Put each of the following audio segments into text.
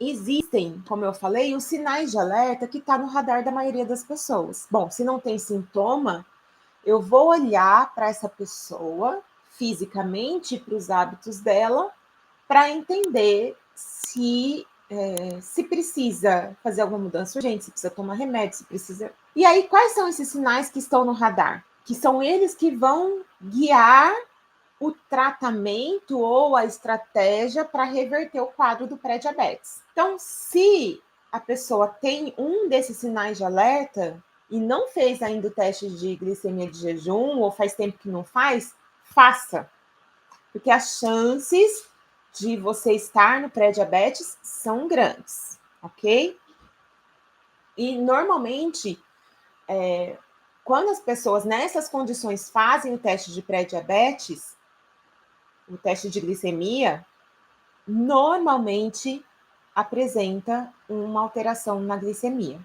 existem, como eu falei, os sinais de alerta que estão no radar da maioria das pessoas. Bom, se não tem sintoma, eu vou olhar para essa pessoa fisicamente, para os hábitos dela, para entender se precisa fazer alguma mudança urgente, se precisa tomar remédio, se precisa. E aí, quais são esses sinais que estão no radar? Que são eles que vão guiar o tratamento ou a estratégia para reverter o quadro do pré-diabetes. Então, se a pessoa tem um desses sinais de alerta e não fez ainda o teste de glicemia de jejum, ou faz tempo que não faz, faça. Porque as chances de você estar no pré-diabetes são grandes, ok? E normalmente, quando as pessoas nessas condições fazem o teste de pré-diabetes, o teste de glicemia, normalmente apresenta uma alteração na glicemia,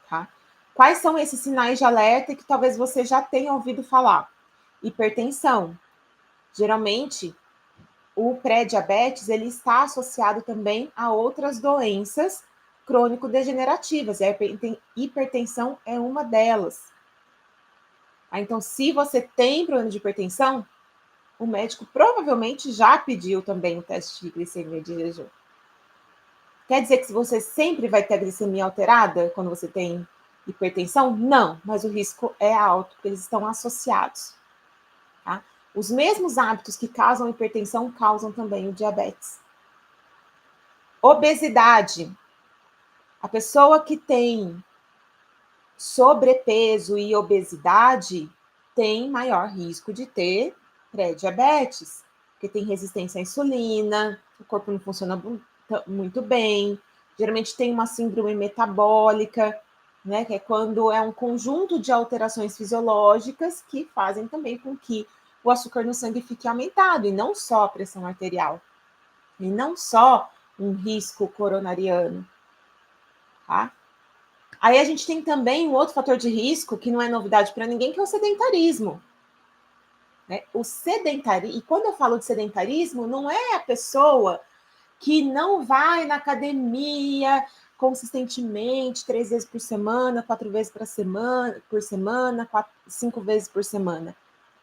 tá? Quais são esses sinais de alerta que talvez você já tenha ouvido falar? Hipertensão. Geralmente, o pré-diabetes ele está associado também a outras doenças crônico-degenerativas. A hipertensão é uma delas. Então, se você tem problema de hipertensão, o médico provavelmente já pediu também o teste de glicemia de jejum. Quer dizer que você sempre vai ter a glicemia alterada quando você tem hipertensão? Não, mas o risco é alto, porque eles estão associados. Tá? Os mesmos hábitos que causam hipertensão causam também o diabetes. Obesidade. A pessoa que tem sobrepeso e obesidade tem maior risco de ter pré-diabetes, porque tem resistência à insulina, o corpo não funciona muito bem, geralmente tem uma síndrome metabólica, né, que é quando é um conjunto de alterações fisiológicas que fazem também com que o açúcar no sangue fique aumentado, e não só a pressão arterial, e não só um risco coronariano, tá? Aí a gente tem também um outro fator de risco, que não é novidade para ninguém, que é o sedentarismo. Né? O sedentarismo, e quando eu falo de sedentarismo, não é a pessoa que não vai na academia consistentemente, 3 vezes por semana, 4 vezes por semana, 5 vezes por semana.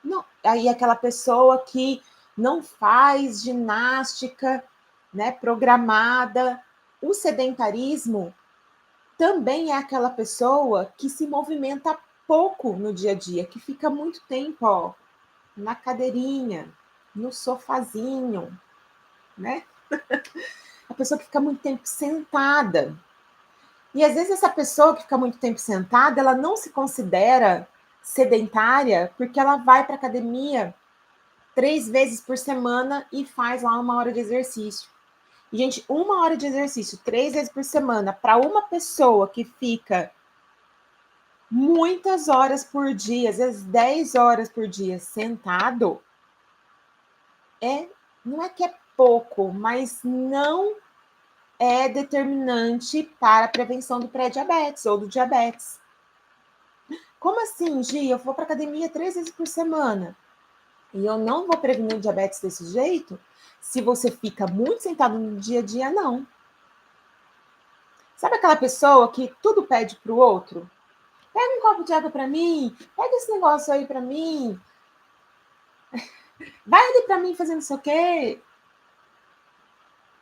Não, aí aquela pessoa que não faz ginástica, né, programada. O sedentarismo também é aquela pessoa que se movimenta pouco no dia a dia, que fica muito tempo, ó, na cadeirinha, no sofazinho, né? A pessoa que fica muito tempo sentada. E às vezes essa pessoa que fica muito tempo sentada, ela não se considera sedentária porque ela vai para a academia 3 vezes por semana e faz lá 1 hora de exercício. E, gente, 1 hora de exercício 3 vezes por semana para uma pessoa que fica muitas horas por dia, às vezes 10 horas por dia sentado, não é que é pouco, mas não é determinante para a prevenção do pré-diabetes ou do diabetes. Como assim, Gi? Eu vou para academia 3 vezes por semana e eu não vou prevenir o diabetes desse jeito? Se você fica muito sentado no dia a dia, não. Sabe aquela pessoa que tudo pede para o outro? Pega um copo de água para mim, pega esse negócio aí para mim, vai ali para mim fazer não sei o quê.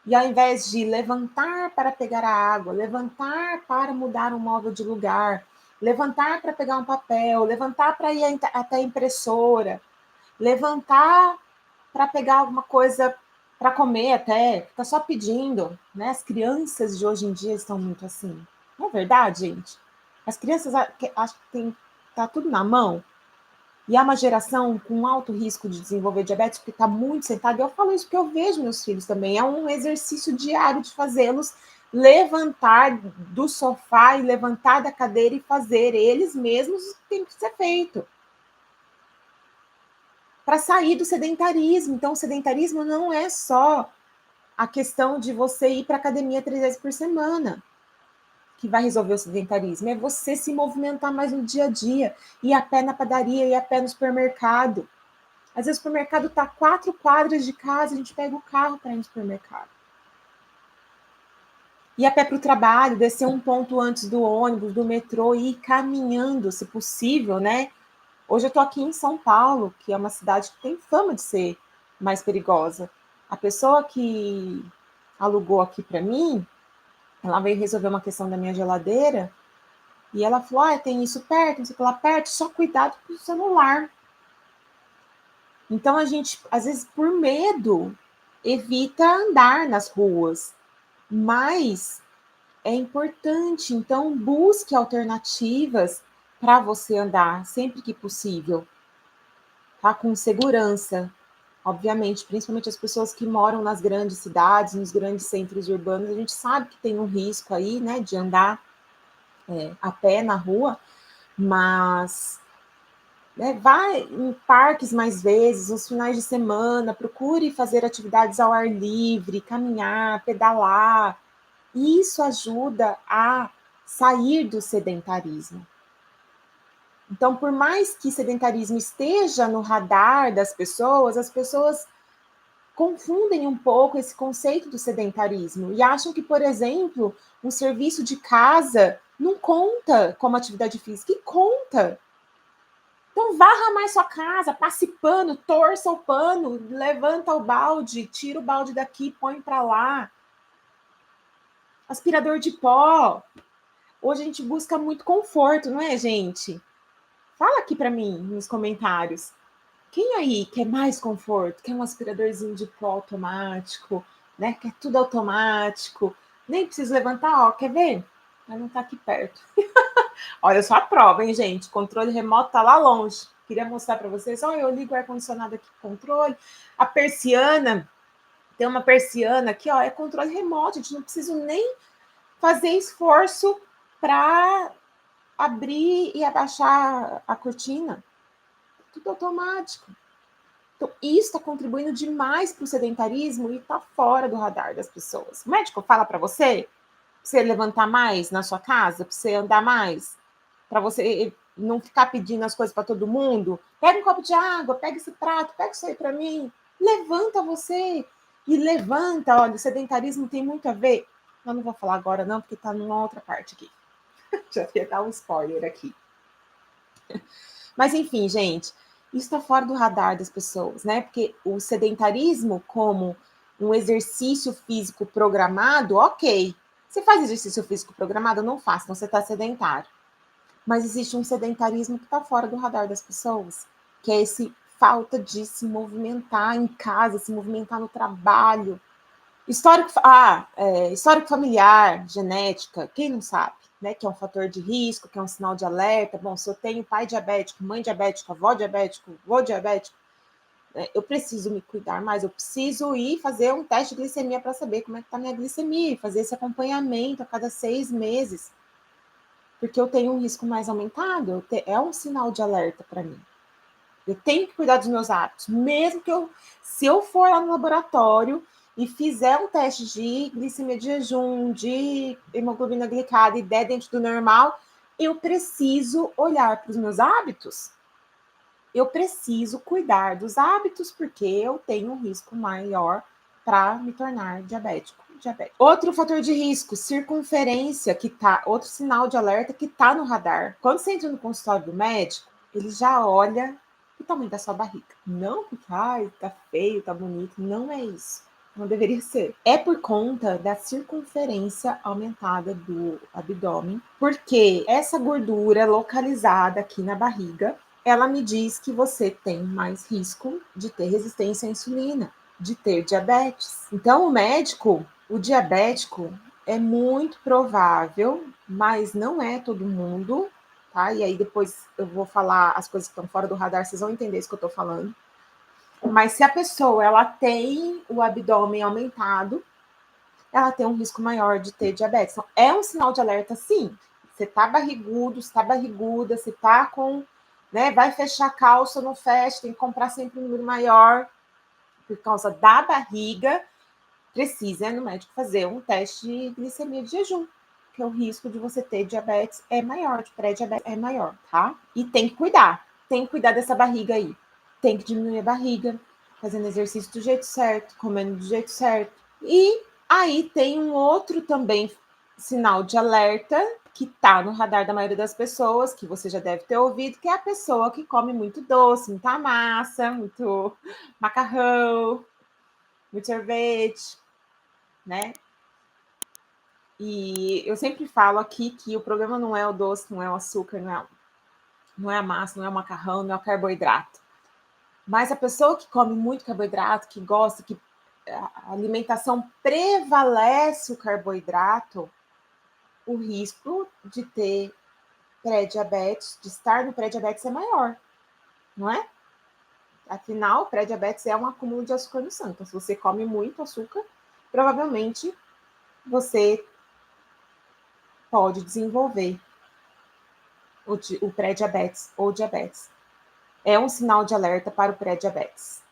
E ao invés de levantar para pegar a água, levantar para mudar um móvel de lugar, levantar para pegar um papel, levantar para ir até a impressora, levantar para pegar alguma coisa para comer até, está só pedindo, né? As crianças de hoje em dia estão muito assim. Não é verdade, gente? As crianças acham que tá tudo na mão. E é uma geração com alto risco de desenvolver diabetes porque está muito sentada. Eu falo isso porque eu vejo meus filhos também. É um exercício diário de fazê-los levantar do sofá e levantar da cadeira e fazer eles mesmos o que tem que ser feito. Para sair do sedentarismo. Então, o sedentarismo não é só a questão de você ir para a academia 3 vezes por semana que vai resolver o sedentarismo. É você se movimentar mais no dia a dia. Ir a pé na padaria, ir a pé no supermercado. Às vezes o supermercado está 4 quadras de casa, a gente pega o carro para ir no supermercado. Ir a pé para o trabalho, descer um ponto antes do ônibus, do metrô, e ir caminhando, se possível, né? Hoje eu estou aqui em São Paulo, que é uma cidade que tem fama de ser mais perigosa. A pessoa que alugou aqui para mim, ela veio resolver uma questão da minha geladeira, e ela falou, tem isso perto, não sei o que lá perto, só cuidado com o celular. Então a gente, às vezes, por medo, evita andar nas ruas, mas é importante, então busque alternativas para você andar sempre que possível, tá? Com segurança, obviamente, principalmente as pessoas que moram nas grandes cidades, nos grandes centros urbanos, a gente sabe que tem um risco aí, né, de andar a pé na rua, mas vai em parques mais vezes, nos finais de semana, procure fazer atividades ao ar livre, caminhar, pedalar. Isso ajuda a sair do sedentarismo. Então, por mais que sedentarismo esteja no radar das pessoas, as pessoas confundem um pouco esse conceito do sedentarismo e acham que, por exemplo, um serviço de casa não conta como atividade física, e conta. Então, varra mais sua casa, passe pano, torça o pano, levanta o balde, tira o balde daqui, põe para lá. Aspirador de pó. Hoje a gente busca muito conforto, não é, gente? Fala aqui para mim nos comentários. Quem aí quer mais conforto? Quer um aspiradorzinho de pó automático, né? Quer tudo automático. Nem precisa levantar, ó. Quer ver? Mas não tá aqui perto. Olha só a prova, hein, gente? O controle remoto tá lá longe. Queria mostrar para vocês. Olha, eu ligo o ar-condicionado aqui com controle. A persiana, tem uma persiana aqui, ó, é controle remoto. A gente não precisa nem fazer esforço para abrir e abaixar a cortina. Tudo automático. Então, isso está contribuindo demais para o sedentarismo e está fora do radar das pessoas. O médico fala para você levantar mais na sua casa, para você andar mais, para você não ficar pedindo as coisas para todo mundo. Pega um copo de água, pega esse prato, pega isso aí para mim. Levanta você. E levanta, olha, o sedentarismo tem muito a ver. Eu não vou falar agora não, porque está numa outra parte aqui. Já ia dar um spoiler aqui. Mas enfim, gente, isso está fora do radar das pessoas, né? Porque o sedentarismo, como um exercício físico programado, ok. Você faz exercício físico programado? Não faça, então você está sedentário. Mas existe um sedentarismo que está fora do radar das pessoas, que é esse falta de se movimentar em casa, se movimentar no trabalho. Histórico familiar, genética, quem não sabe, né? Que é um fator de risco, que é um sinal de alerta. Bom, se eu tenho pai diabético, mãe diabética, avó diabético, vô diabético, eu preciso me cuidar mais, eu preciso ir fazer um teste de glicemia para saber como é que está a minha glicemia, fazer esse acompanhamento a cada 6 meses, porque eu tenho um risco mais aumentado, é um sinal de alerta para mim. Eu tenho que cuidar dos meus hábitos, mesmo que se eu for lá no laboratório e fizer um teste de glicemia de jejum, de hemoglobina glicada e der dentro do normal, eu preciso olhar para os meus hábitos. Eu preciso cuidar dos hábitos, porque eu tenho um risco maior para me tornar diabético. Outro fator de risco, circunferência, outro sinal de alerta que está no radar. Quando você entra no consultório do médico, ele já olha o tamanho da sua barriga. Não porque, tá feio, tá bonito. Não é isso. Não deveria ser. É por conta da circunferência aumentada do abdômen, porque essa gordura localizada aqui na barriga, ela me diz que você tem mais risco de ter resistência à insulina, de ter diabetes. Então, o diabético, é muito provável, mas não é todo mundo, tá? E aí depois eu vou falar as coisas que estão fora do radar, vocês vão entender isso que eu tô falando. Mas se a pessoa, ela tem o abdômen aumentado, ela tem um risco maior de ter diabetes. Então, é um sinal de alerta, sim. Você tá barrigudo, você tá barriguda, você tá com, né, vai fechar a calça, não fecha, tem que comprar sempre um número maior, por causa da barriga, precisa no médico fazer um teste de glicemia de jejum, porque o risco de você ter diabetes é maior, de pré-diabetes é maior, tá? E tem que cuidar dessa barriga aí. Tem que diminuir a barriga, fazendo exercício do jeito certo, comendo do jeito certo. E Aí tem um outro também sinal de alerta que está no radar da maioria das pessoas, que você já deve ter ouvido, que é a pessoa que come muito doce, muita massa, muito macarrão, muito sorvete, né? E eu sempre falo aqui que o problema não é o doce, não é o açúcar, não é a massa, não é o macarrão, não é o carboidrato. Mas a pessoa que come muito carboidrato, que gosta, que a alimentação prevalece o carboidrato, o risco de ter pré-diabetes, de estar no pré-diabetes é maior, não é? Afinal, pré-diabetes é um acúmulo de açúcar no sangue. Então, se você come muito açúcar, provavelmente você pode desenvolver o pré-diabetes ou diabetes. É um sinal de alerta para o pré-diabetes.